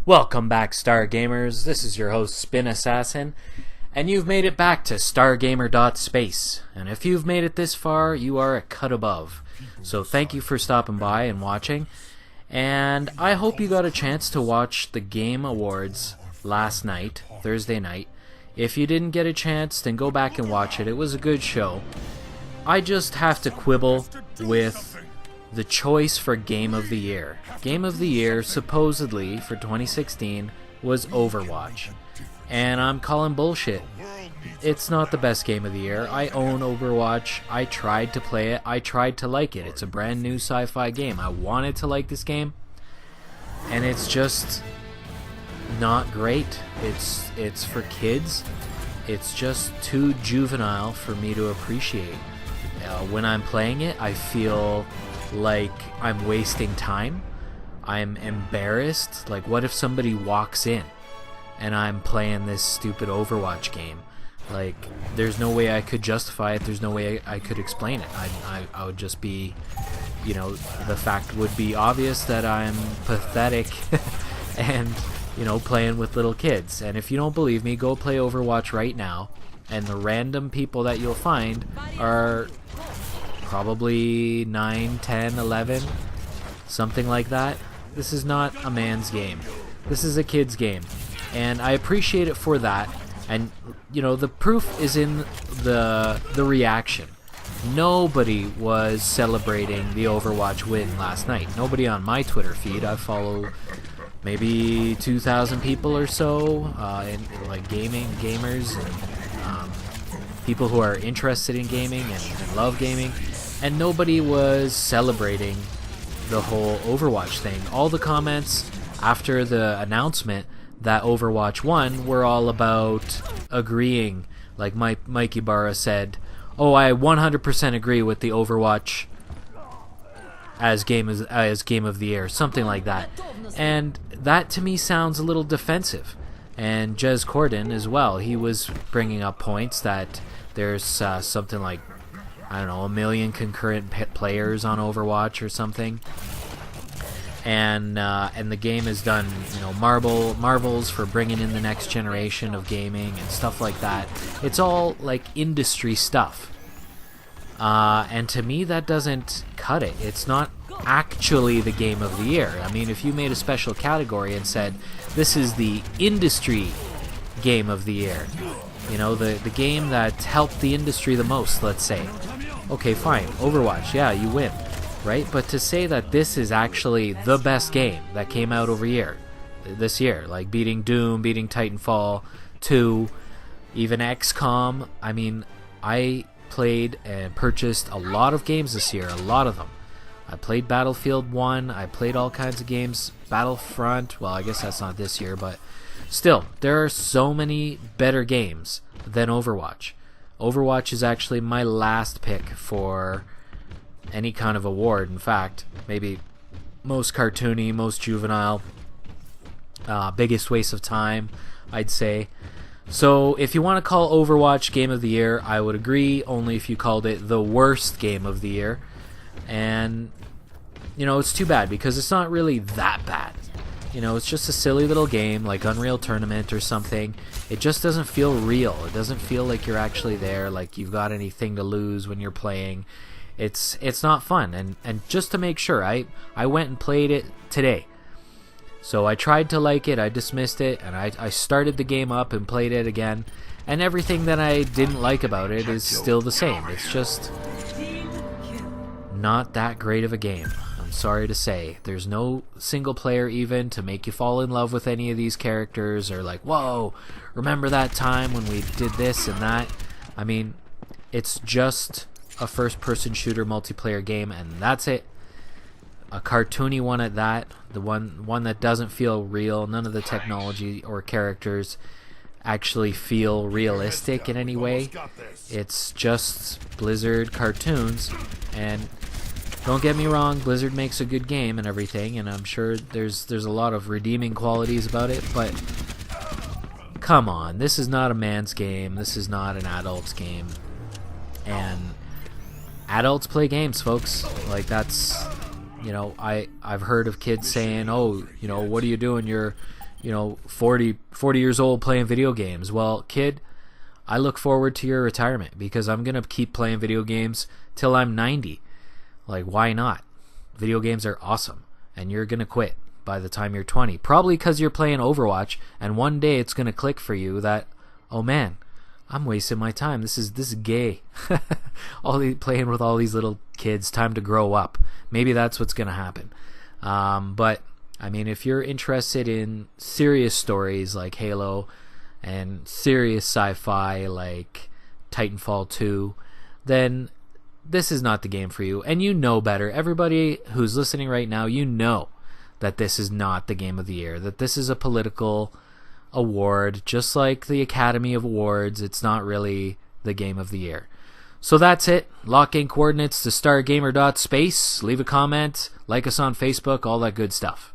Welcome back, Star Gamers. This is your host, Spin Assassin, and you've made it back to stargamer.space. And if you've made it this far, you are a cut above. So thank you for stopping by and watching. And I hope you got a chance to watch the Game Awards last night, Thursday night. If you didn't get a chance, then go back and watch it. It was a good show. I just have to quibble with the choice for Game of the Year. Game of the Year, supposedly, for 2016, was Overwatch. And I'm calling bullshit. It's not the best Game of the Year. I own Overwatch. I tried to play it. I tried to like it. It's a brand new sci-fi game. I wanted to like this game. And it's just not great. It's for kids. It's just too juvenile for me to appreciate. When I'm playing it, I feel like I'm wasting time. I'm embarrassed. Like, what if somebody walks in and I'm playing this stupid Overwatch game? Like, there's no way I could justify it. There's no way I could explain it. I would just be, you know, the fact would be obvious that I'm pathetic and, you know, playing with little kids. And if you don't believe me, go play Overwatch right now, and the random people that you'll find are probably 9, 10, 11, something like that. This is not a man's game. This is a kid's game. And I appreciate it for that. And, you know, the proof is in the reaction. Nobody was celebrating the Overwatch win last night. Nobody on my Twitter feed. I follow maybe 2,000 people or so, in like gamers and people who are interested in gaming and love gaming. And nobody was celebrating the whole Overwatch thing. All the comments after the announcement that Overwatch won were all about agreeing. Like Mike Ibarra said, "Oh, I 100% agree with the Overwatch as game of the year," something like that. And that to me sounds a little defensive. And Jez Corden as well, he was bringing up points that there's something like, I don't know, 1 million concurrent players on Overwatch or something, and the game has done, you know, marvels for bringing in the next generation of gaming and stuff like that. It's all like industry stuff, and to me that doesn't cut it. It's not actually the Game of the Year. I mean, if you made a special category and said this is the industry Game of the Year, you know, the game that helped the industry the most, let's say, okay, fine, Overwatch, yeah, you win, right? But to say that this is actually the best game that came out this year, like beating Doom, beating Titanfall 2, even XCOM, I mean, I played and purchased a lot of games this year, a lot of them. I played Battlefield 1, I played all kinds of games, Battlefront, well, I guess that's not this year, but still, there are so many better games than Overwatch. Overwatch is actually my last pick for any kind of award. In fact, maybe most cartoony, most juvenile, biggest waste of time, I'd say. So if you want to call Overwatch Game of the Year, I would agree, only if you called it the worst Game of the Year. And, you know, it's too bad because it's not really that bad. You know, it's just a silly little game like Unreal Tournament or something. It just doesn't feel real. It doesn't feel like you're actually there, like you've got anything to lose when you're playing. It's not fun. And just to make sure, I went and played it today. So I tried to like it, I dismissed it, and I started the game up and played it again. And everything that I didn't like about it is still the same. It's just not that great of a game. Sorry to say. There's no single player even to make you fall in love with any of these characters, or like, whoa, remember that time when we did this and that. I mean, it's just a first person shooter multiplayer game, and that's it. A cartoony one at that. The one that doesn't feel real. None of the technology or characters actually feel realistic in any way. It's just Blizzard cartoons. And don't get me wrong, Blizzard makes a good game and everything, and I'm sure there's a lot of redeeming qualities about it, but come on, this is not a man's game, this is not an adult's game, and adults play games, folks. Like, that's, you know, I've heard of kids saying, oh, you know, what are you doing, you're 40 years old playing video games. Well, kid, I look forward to your retirement because I'm going to keep playing video games till I'm 90. Like, why not? Video games are awesome, and you're going to quit by the time you're 20. Probably because you're playing Overwatch, and one day it's going to click for you that, oh man, I'm wasting my time. This is gay. Playing with all these little kids, time to grow up. Maybe that's what's going to happen. But, I mean, if you're interested in serious stories like Halo and serious sci-fi like Titanfall 2, then this is not the game for you. And you know better. Everybody who's listening right now, you know that this is not the game of the year, that this is a political award, just like the Academy of Awards. It's not really the game of the year. So that's it. Lock in coordinates to stargamer.space. Leave a comment, like us on Facebook, all that good stuff.